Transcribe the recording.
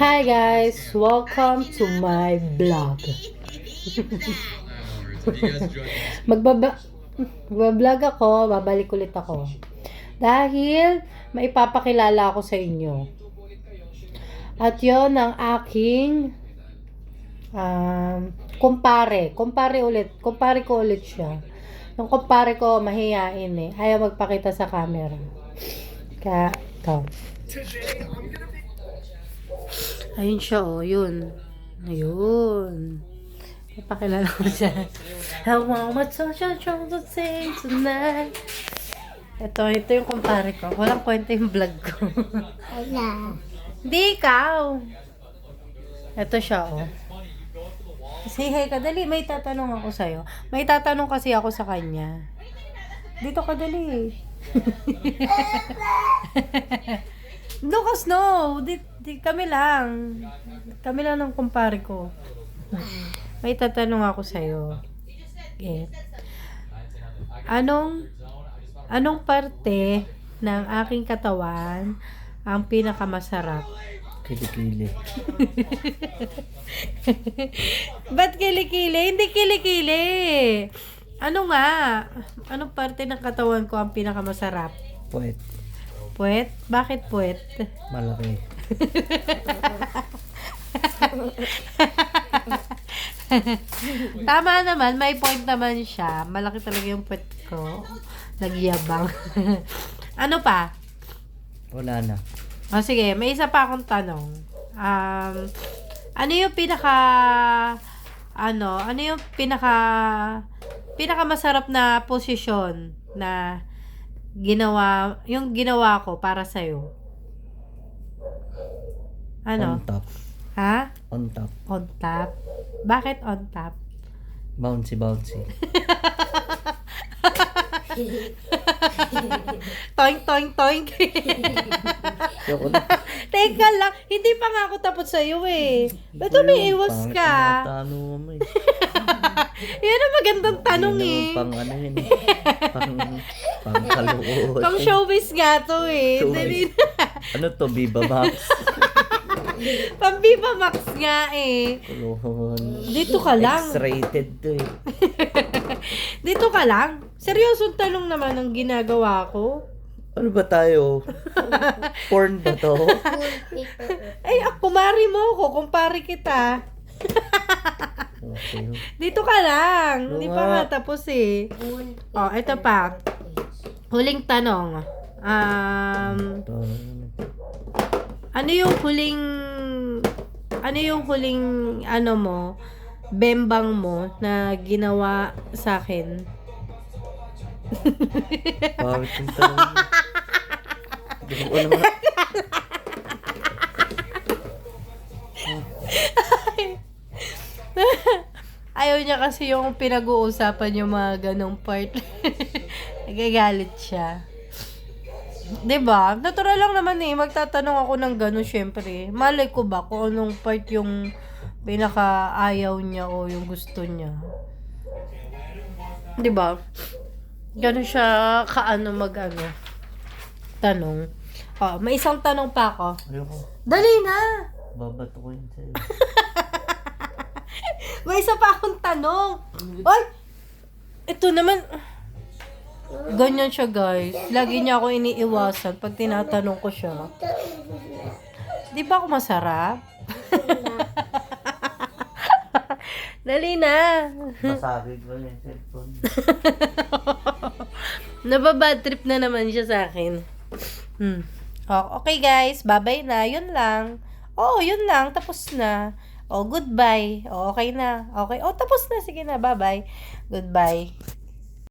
Hi guys, welcome to my vlog. Magbablog ako, babalik ulit ako. Dahil maipapakilala ako sa inyo. At yon ang aking kumpare. Kumpare ko ulit siya. Yung kumpare ko mahihain eh. Ayaw magpakita sa camera. Kaya, ito. Ayun siya, oh. Yun. Ayun. Papakilala ko siya. I want what social to say tonight. Ito yung kumpare ko. Walang kwenta yung vlog ko. Hindi ikaw. Ito siya, oh. Say hi ka. Dali, may tatanong ako sa'yo. May tatanong kasi ako sa kanya. Dito ka, dali. Lucas, no. Kami lang. Kami lang ng kumpare ko. May tatanong ako sa'yo. Okay. Anong parte ng aking katawan ang pinakamasarap? Kilikili. Ba't kilikili? Hindi kilikili. Ano nga? Anong parte ng katawan ko ang pinakamasarap? Puwet. Puwet? Bakit puwet? Malaki. Tama naman, may point naman siya. Malaki talaga yung puwet ko. Nagyabang. Ano pa? Wala na. O sige, may isa pa akong tanong. Ano yung pinaka masarap na posisyon na ginawa ko para sa'yo? Ano? On top. Ha? On top. On top? Bakit on top? Bouncy, bouncy. Toink, toink, toink. Teka lang, hindi pa nga ako tapos sa'yo eh. Ba't umiiwas ka? Tanong mo eh. Yan ang magandang tanong eh. Pang ano yun eh. Pang kaluot. Pang showbiz nga to eh. Showbiz. Ano to, Viva Max? Pang Viva Max nga eh. Kulon. Dito ka lang. X-rated to eh. Dito ka lang. Seryosong tanong naman ang ginagawa ko. Ano ba tayo? Porn ba to? Ay, kumari mo ako. Kumpare kita. Okay. Dito ka lang. Hindi pa nga tapos eh. Oh, ito pa. Huling tanong. Ano yung huling bembang mo na ginawa sa akin? Bakit yung tanong? Hindi ko alam. Ayaw niya kasi yung pinag-uusapan yung mga ganong part. Nagagalit siya. 'Di ba? Natural lang naman eh. Magtatanong ako ng gano'n syempre. Malay ko ba kung anong part yung pinaka-ayaw niya o yung gusto niya. 'Di ba? Gano'n siya tanong. Oh, may isang tanong pa ako. Ayoko. Dali na! Babato ko yun sa'yo. May isa pa akong tanong. Ay! Ito naman. Ganyan siya, guys. Lagi niya ako iniiwasan pag tinatanong ko siya. Di ba ako masarap? Dali na. Masakit ko yung cellphone. Nababad trip na naman siya sa akin. Oh, okay, guys. Bye-bye na. Yun lang. Oh, yun lang. Tapos na. Oh, goodbye. Oh, okay na. Okay. Oh, tapos na. Sige na. Bye-bye. Goodbye.